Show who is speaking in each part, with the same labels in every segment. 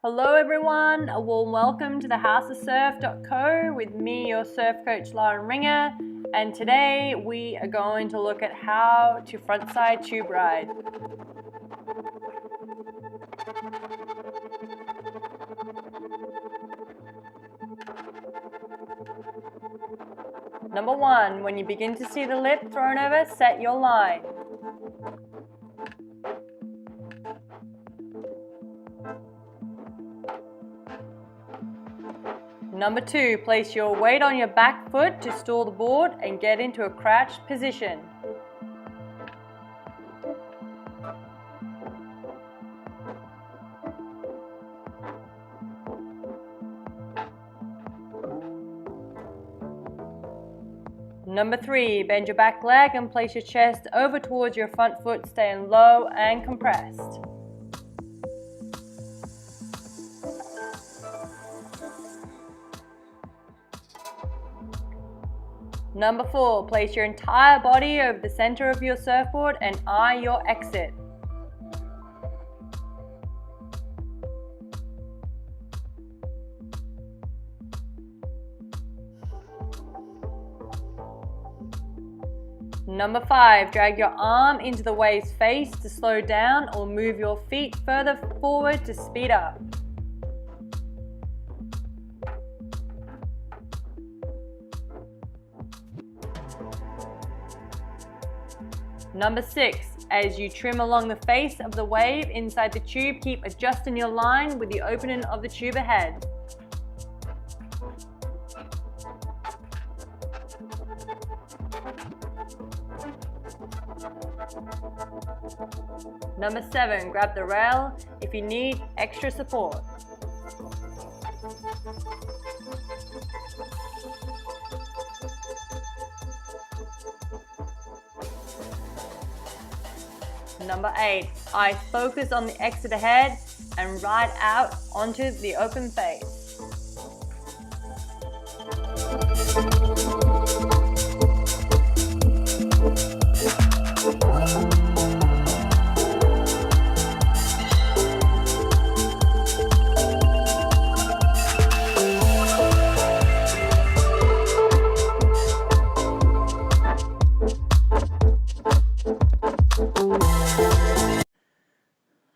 Speaker 1: Hello everyone, a warm welcome to the houseofsurf.co with me, your surf coach Lauren Ringer, and today we are going to look at how to frontside tube ride. Number 1, when you begin to see the lip thrown over, set your line. Number 2, place your weight on your back foot to stall the board and get into a crouched position. Number 3, bend your back leg and place your chest over towards your front foot, staying low and compressed. Number 4, place your entire body over the center of your surfboard and eye your exit. Number 5, drag your arm into the wave's face to slow down or move your feet further forward to speed up. Number 6, as you trim along the face of the wave inside the tube, keep adjusting your line with the opening of the tube ahead. Number 7, grab the rail if you need extra support. Number 8, eyes focus on the exit ahead and ride out onto the open face.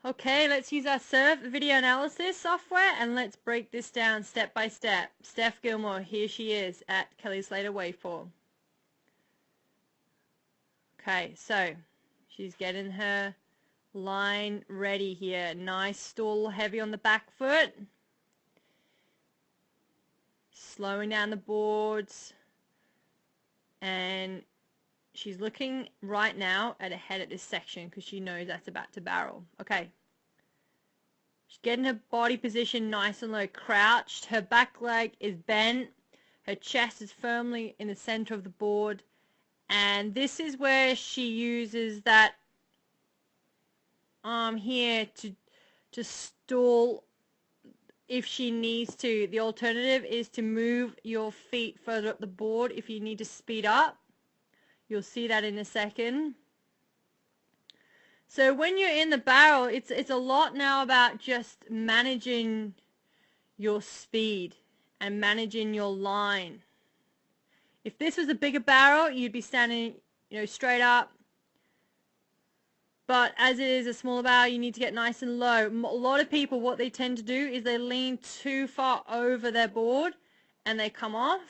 Speaker 1: Okay, let's use our surf video analysis software and let's break this down step by step. Steph Gilmore, here she is at Kelly Slater Waveform. Okay, so she's getting her line ready here. Nice stall, heavy on the back foot. Slowing down the boards. And she's looking right now at her head at this section because she knows that's about to barrel. Okay. She's getting her body position nice and low, crouched. Her back leg is bent. Her chest is firmly in the center of the board. And this is where she uses that arm here to stall if she needs to. The alternative is to move your feet further up the board if you need to speed up. You'll see that in a second. So when you're in the barrel, it's a lot now about just managing your speed and managing your line. If this was a bigger barrel, you'd be standing, straight up. But as it is a smaller barrel, you need to get nice and low. A lot of people, what they tend to do is they lean too far over their board and they come off.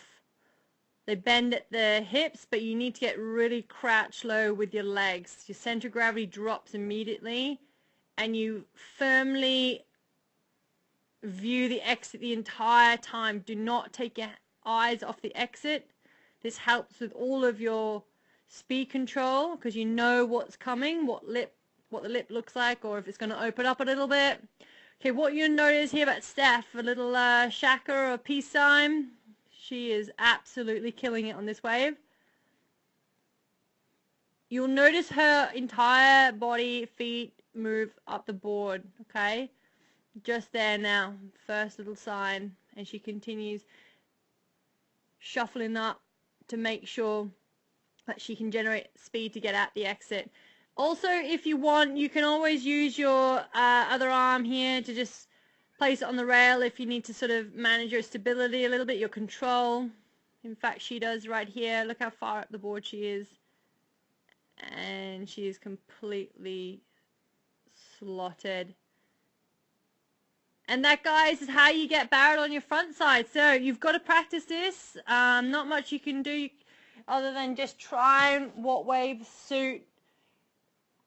Speaker 1: They bend at the hips, but you need to get really crouched low with your legs. Your center of gravity drops immediately, and you firmly view the exit the entire time. Do not take your eyes off the exit. This helps with all of your speed control because you know what's coming, what the lip looks like, or if it's going to open up a little bit. Okay, what you'll notice here about Steph, a little shaka or peace sign. She is absolutely killing it on this wave. You'll notice her entire body, feet move up the board, okay? Just there now, first little sign. And she continues shuffling up to make sure that she can generate speed to get at the exit. Also, if you want, you can always use your other arm here to just place it on the rail if you need to sort of manage your stability a little bit, your control. In fact, she does right here. Look how far up the board she is. And she is completely slotted. And that, guys, is how you get barreled on your front side. So you've got to practice this. Not much you can do other than just try what waves suit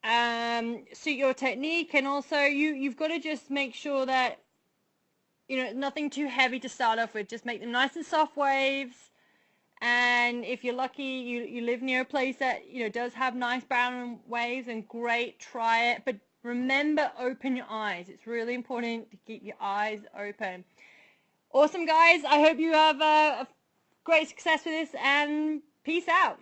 Speaker 1: your technique. And also you've got to just make sure that, you know, nothing too heavy to start off with. Just make them nice and soft waves. And if you're lucky, you live near a place that, you know, does have nice barreling waves, and great, try it. But remember, open your eyes. It's really important to keep your eyes open. Awesome, guys. I hope you have a great success with this, and peace out.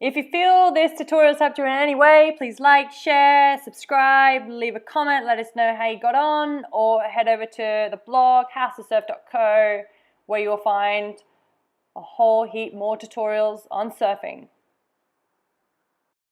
Speaker 1: If you feel this tutorial has helped you in any way, please like, share, subscribe, leave a comment, let us know how you got on, or head over to the blog, howtosurf.co, where you'll find a whole heap more tutorials on surfing.